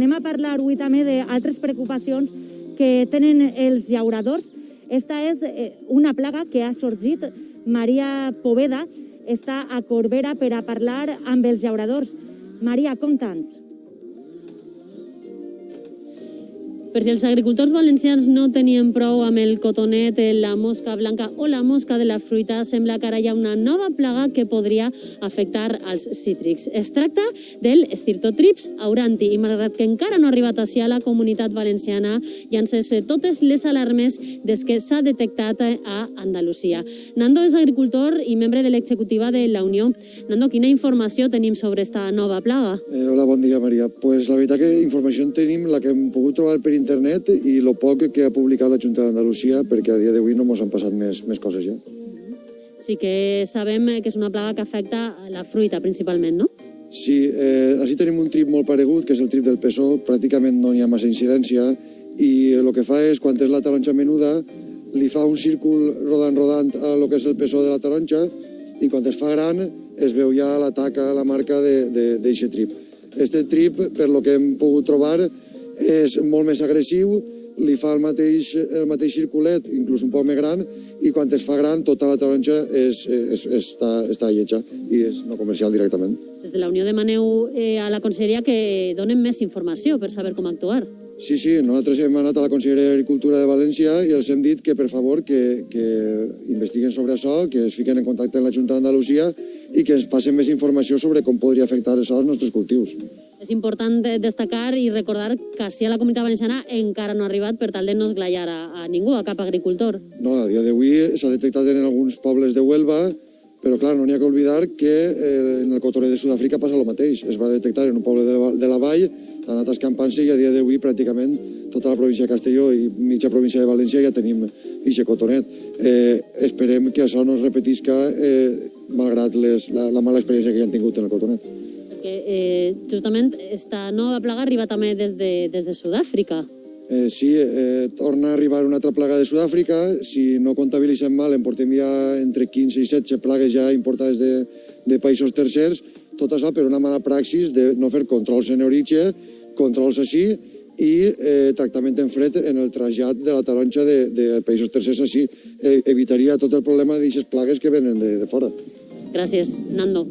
anem a parlar avui també d'altres preocupacions que tenen els llauradors. Esta és una plaga que ha sorgit. Maria Poveda està a Corbera per a parlar amb els llauradors. Maria, conta'ns. Per si els agricultors valencians no tenien prou amb el cotonet, la mosca blanca o la mosca de la fruita, sembla que ara hi ha una nova plaga que podria afectar als cítrics. Es tracta del Strychnotrips auranti i malgrat que encara no ha arribat a la comunitat valenciana, ja han encès totes les alarmes des que s'ha detectat a Andalusia. Nando és agricultor i membre de l'executiva de la Unió. Nando, quina informació tenim sobre esta nova plaga? Hola, bon dia, Maria. Pues la veritat que informació en tenim la que hem pogut trobar per internet i el poc que ha publicat la Junta d'Andalusia, perquè a dia d'avui no ens han passat més coses ja. Sí que sabem que és una plaga que afecta la fruita principalment, no? Sí, així tenim un trip molt paregut, que és el trip del pessó. Pràcticament no hi ha massa incidència i el que fa és, quan és la taronja menuda, li fa un círcul rodant a lo que és el pessó de la taronja i quan es fa gran es veu ja la taca, la marca d'aquest trip. Este trip, per lo que hem pogut trobar, és molt més agressiu, li fa el mateix circulet, inclús un poc més gran, i quan es fa gran tota la taronja està lletja i és no comercial directament. Des de la Unió demaneu a la Conselleria que donen més informació per saber com actuar. Sí, nosaltres hem anat a la Conselleria d'Agricultura de València i els hem dit que, per favor, que investiguen sobre això, que es fiquen en contacte amb la Junta d'Andalusia i que ens passen més informació sobre com podria afectar això als nostres cultius. És important destacar i recordar que si a la comunitat valenciana encara no ha arribat per tal de no esglaiar a ningú, a cap agricultor. No, a dia d'avui s'ha detectat en alguns pobles de Huelva, però clar, no n'hi ha que oblidar que en el cotoner de Sud-àfrica passa el mateix. Es va detectar en un poble de la Vall, ha anat escampant-se i a dia d'avui pràcticament tota la província de Castelló i mitja província de València ja tenim aquest cotonet. Esperem que això no es repetisca malgrat la mala experiència que ja han tingut en el cotonet. Perquè justament esta nova plaga arriba també des de Sud-àfrica. Sí, torna a arribar una altra plaga de Sud-àfrica. Si no comptabilitzem mal, en portem ja entre 15 i 16 plagues ja importades de països tercers. Tot això per una mala praxis de no fer controls en origen, controls així i tractament en fred en el trasllat de la taronja de països tercers així. Evitaria tot el problema d'aquestes plagues que venen de fora. Gràcies, Nando.